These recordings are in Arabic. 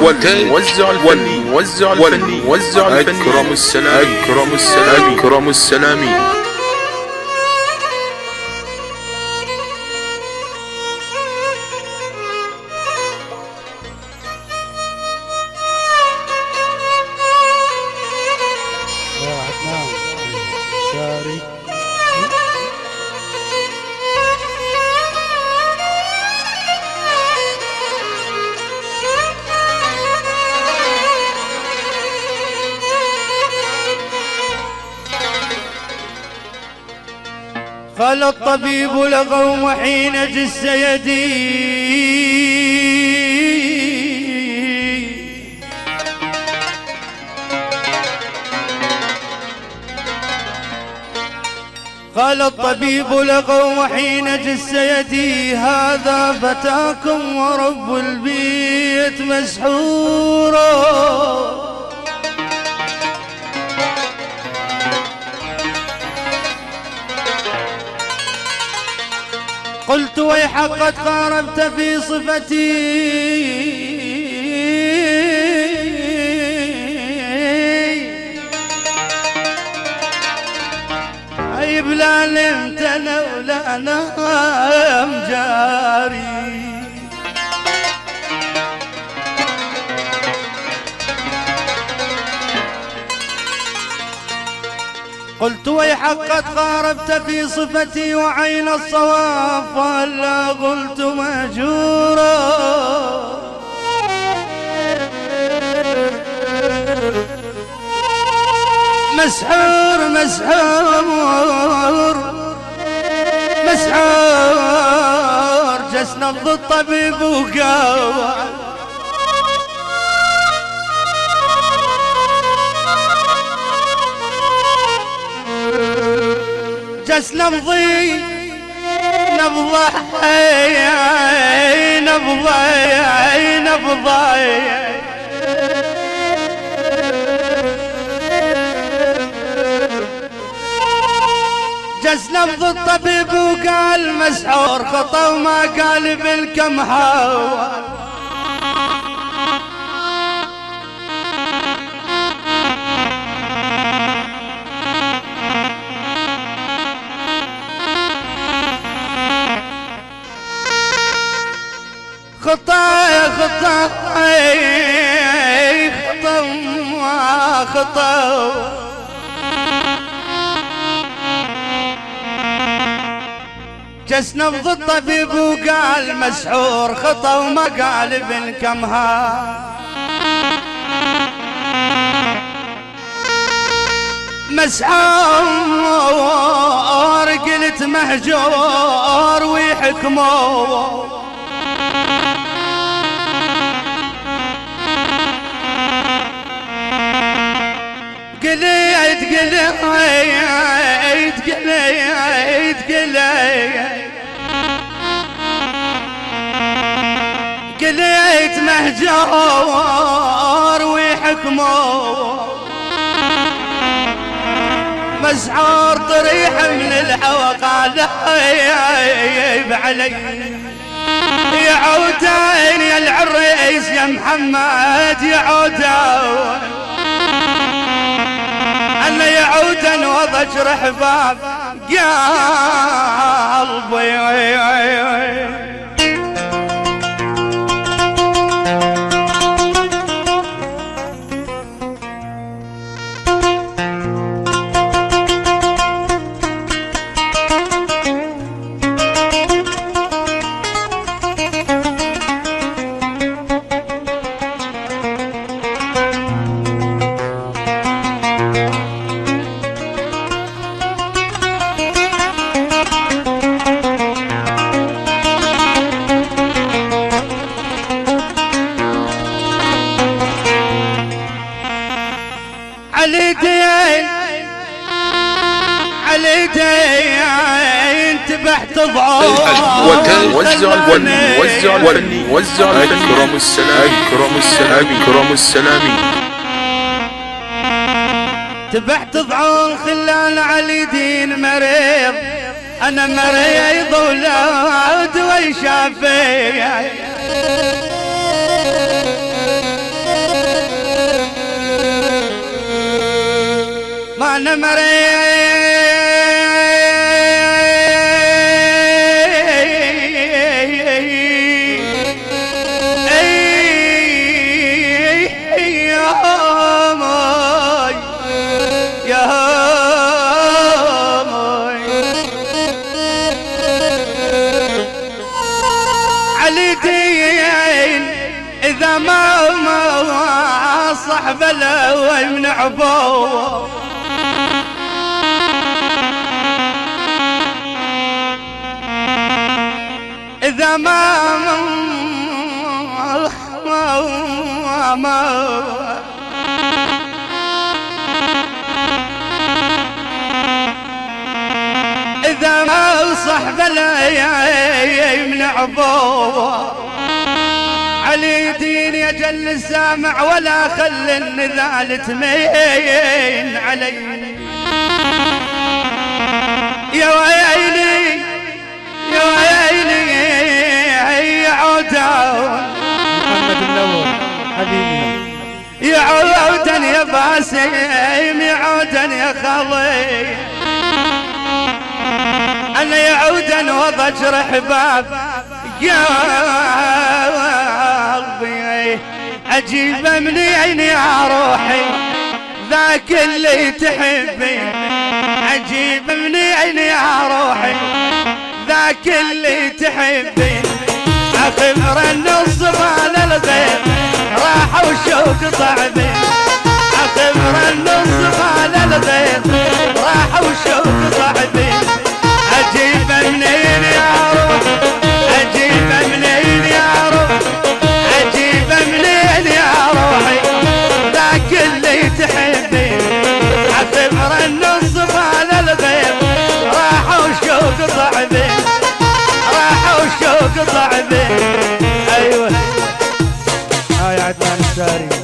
والموزع الفني أكرم السلامي قال الطبيب لقوم حين جس يدي قال الطبيب لقوم حين جس يدي هذا فتاكم ورب البيت مسحورا. قلت ويحك قد قاربت في صفتي عيب لا نمت انا ولا انام جاري. قلت ويحك قد قاربت في صفتي وعين الصواب فهلا قلت مهجورا. مسحور جس نبض الطبيب وقاوى جس نبضي نبضي جس نبض الطبيب وقال مسحور خطا وما قال بالكم حاول. خطا جس نبض الطبيب وقال مسحور خطا وما قال ابن كمها. مسحور قلت مهجور ويحكموا قليت مهجور ويحكموا. مسحور طريح من الهوى قال عيب علي يا عودين يا العريس يا محمد يا عودين أنا يعودن وضجرح باب قلبي. علي دين تبحت ضعوف والموزع أكرم السلامي تبحت ضعون خلال علي دين مريض أنا مريض ولا عود ويشافي وانا مريض إذا ما صحب له من عبوه إذا إذا ما صحب له من عبوه علي دين يجل السامع ولا خل النذال تمين علي يا ويلي يا ويلي يا عودان محمد منور حبيبي يا عودان يا باسم يا عودان يا خالي انا يا عودان وضجر احباب يا قلبي اجيب منين يا روحي ذاك اللي تحبي اجيب منين يا روحي ذاك اللي تحبي اخبر النص على الغيب راح وشوق صعبي اخبر النص على الغيب راح وشوق صعبي اجيب منين يا روحي اجيب منين يا روحي اجيب منين يا روحي ذاك اللي تحبي اعتبر النصب على الغيب راح وشوق صعبي راح وشوق صعبي ايوه هاي عدنان الساري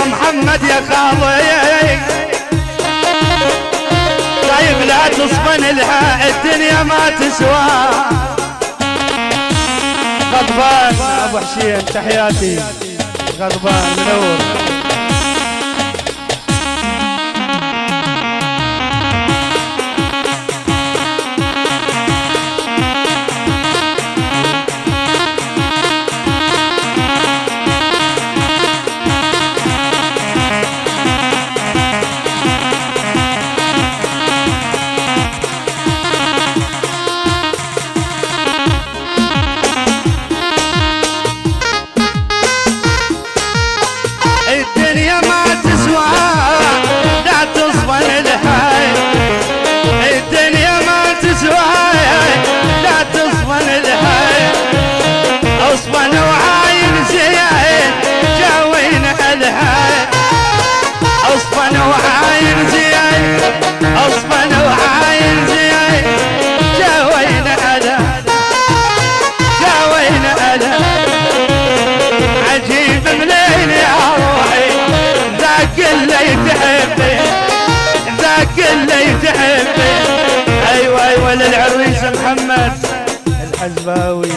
محمد يا خاوي طيب لا تصفن لها الدنيا ما تسوى غضبان ابو حسين تحياتي غضبان منور الدنيا الحزباوي.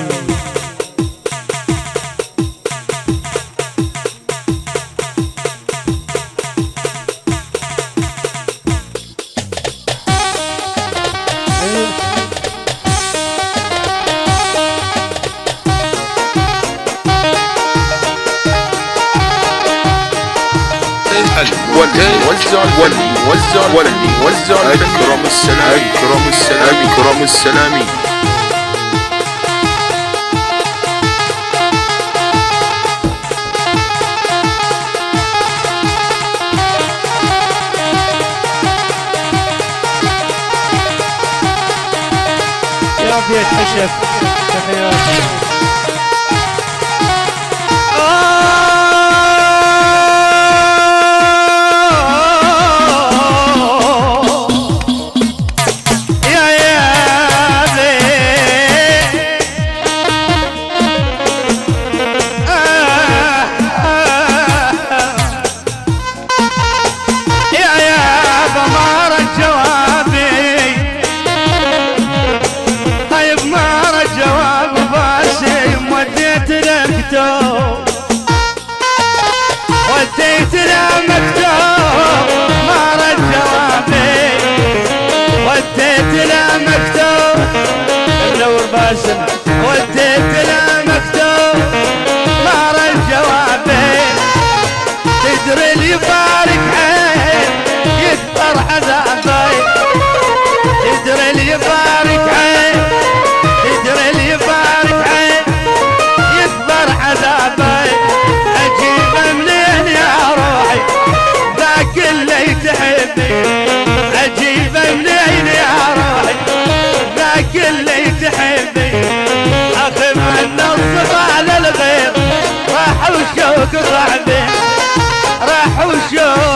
وزع أكرم السلامي أكرم السلامي يا بيت حشف تحياتي. وديت له مكتوب ما رد جوابي، وديت له مكتوب منور باسم، وديت له مكتوب ما رد جوابي. تدري اللي يبارك عين يكبر عذابي، تدري اللي يبارك عين، تدري اللي يبارك عين يكبر عذابي. اجيبه منين يا روحي ذاك اللي تحبي، اجيبه منين يا روحي ذاك اللي تحبي. اخي من الصب على الغير راح وشوق صعبي، راح وشوق